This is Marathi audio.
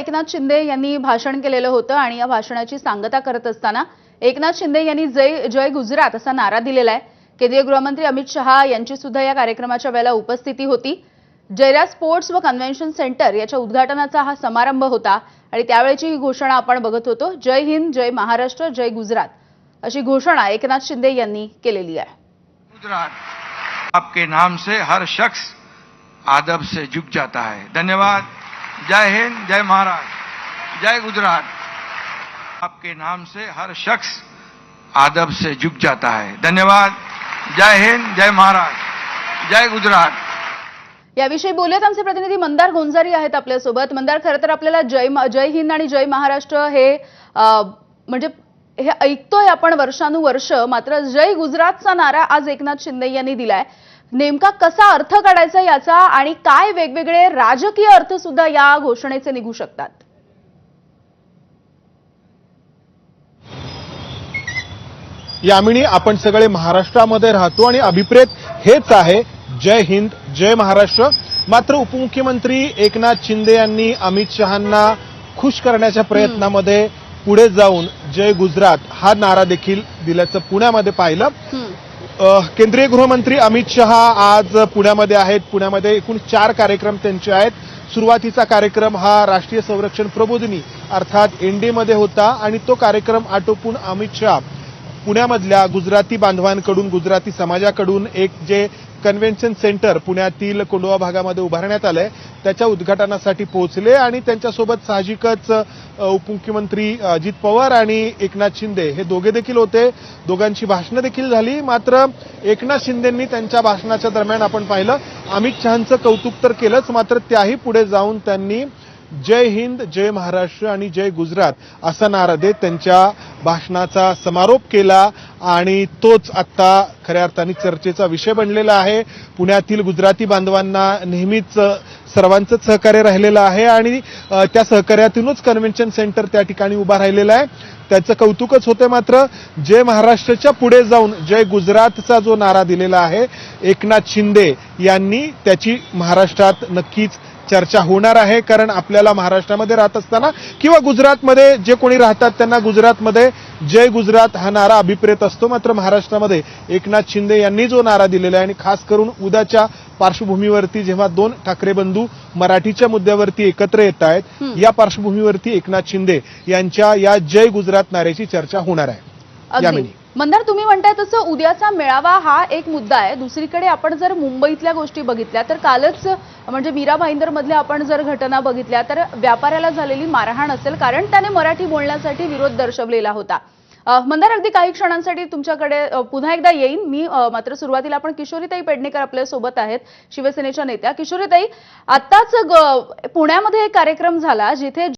एकनाथ शिंदे यांनी भाषण केलेलं होतं आणि या भाषणाची सांगता करत असताना एकनाथ शिंदे यांनी जय जय गुजरात असा नारा दिलेला आहे। केंद्रीय गृहमंत्री अमित शहा यांची सुद्धा या कार्यक्रमाच्या वेळेला उपस्थिती होती। जयराज स्पोर्ट्स व कन्व्हेन्शन सेंटर याच्या उद्घाटनाचा हा समारंभ होता आणि त्यावेळेची ही घोषणा आपण बघत होतो। जय हिंद, जय महाराष्ट्र, जय गुजरात अशी घोषणा एकनाथ शिंदे यांनी केलेली आहे। गुजरात, आपके नाम से हर शख्स आदब से झुक जाता है। धन्यवाद। जय हिंद, जय महाराष्ट्र, जय गुजरात। आपके नाम से हर शख्स आदब से झुक जाता है। धन्यवाद। जय हिंद, जय महाराष्ट्र, जय गुजरात। याविषयी बोलत आमचे प्रतिनिधी मंदार गोंजारी आहेत आपल्या सोबत। मंदार, खरं तर आपल्याला जय हिंद आणि जय महाराष्ट्र हे म्हणजे हे ऐकतोय आपण वर्षानुवर्ष, मात्र जय गुजरातचा नारा आज एकनाथ शिंदे यांनी दिलाय। नेमका कसा अर्थ काढायचा याचा आणि काय वेगवेगळे राजकीय अर्थ सुद्धा या घोषणेचे निघू शकतात? यामिनी, आपण सगळे महाराष्ट्रामध्ये राहतो आणि अभिप्रेत हेच आहे जय हिंद, जय महाराष्ट्र। मात्र उपमुख्यमंत्री एकनाथ शिंदे यांनी अमित शहांना खुश करण्याच्या प्रयत्नामध्ये पुढे जाऊन जय गुजरात हा नारा देखील दिल्याचं पुण्यामध्ये पाहिलं। केंद्रीय गृहमंत्री अमित शहा आज पुण्यामध्ये आहेत। पुण्यामध्ये एकूण 4 कार्यक्रम त्यांचे आहेत। सुरुवातीचा कार्यक्रम हा राष्ट्रीय संरक्षण प्रबोधिनी अर्थात एनडीए मध्ये होता आणि तो कार्यक्रम आटोपून अमित शहा पुण्यामधल्या गुजराती बांधवांकडून, गुजराती समाजाकडून एक जे कन्व्हेन्शन सेंटर पुण्यातील कोंढवा भागामध्ये उभारण्यात आलंय त्याच्या उद्घाटनासाठी पोहोचले आणि त्यांच्यासोबत साहजिकच उपमुख्यमंत्री अजित पवार आणि एकनाथ शिंदे हे दोघे देखील होते। दोघांची भाषणं देखील झाली। मात्र एकनाथ शिंदेंनी त्यांच्या भाषणाच्या दरम्यान आपण पाहिलं अमित शहांचं कौतुक तर केलंच, मात्र त्याही पुढे जाऊन त्यांनी जय हिंद, जय महाराष्ट्र आणि जय गुजरात असा नारा देत त्यांच्या भाषणाचा समारोप केला आणि तोच आता खऱ्या अर्थाने चर्चेचा विषय बनलेला आहे। पुण्यातील गुजराती बांधवांना नेहमीच सर्वांचं सहकार्य राहिलेलं आहे आणि त्या सहकार्यातूनच कन्व्हेन्शन सेंटर त्या ठिकाणी उभा राहिलेला आहे। त्याचं कौतुकच होते। मात्र जय महाराष्ट्राच्या पुढे जाऊन जय गुजरातचा जो नारा दिलेला आहे एकनाथ शिंदे यांनी, त्याची महाराष्ट्रात नक्कीच चर्चा होणार आहे। कारण आपल्याला महाराष्ट्रामध्ये राहत असताना किंवा गुजरातमध्ये जे कोणी राहतात त्यांना गुजरातमध्ये जय गुजरात हा नारा अभिप्रेत असतो। मात्र महाराष्ट्रामध्ये एकनाथ शिंदे यांनी जो नारा दिलेला आहे आणि खास करून उद्याच्या पार्श्वभूमीवरती जेव्हा 2 ठाकरे बंधू मराठीच्या मुद्द्यावरती एकत्र येत आहेत, या पार्श्वभूमीवरती एकनाथ शिंदे यांच्या या जय गुजरात नाऱ्याची चर्चा होणार आहे। यामिनी, मंदार, तुम्ही म्हणताय तसं उद्याचा मेळावा हा एक मुद्दा आहे। दुसरीकडे आपण जर मुंबईतल्या गोष्टी बघितल्या तर कालच म्हणजे मीरा भाईंदर मधल्या आपण जर घटना बघितल्या तर व्यापाऱ्याला झालेली मारहाण असेल कारण त्याने मराठी बोलण्यासाठी विरोध दर्शवलेला होता। मंदार, अगदी काही क्षणांसाठी तुमच्याकडे पुन्हा एकदा येईन मी, मात्र सुरुवातीला आपण किशोरीताई पेडणेकर आपल्या सोबत आहेत, शिवसेनेच्या नेत्या। किशोरीताई, आत्ताच पुण्यामध्ये एक कार्यक्रम झाला जिथे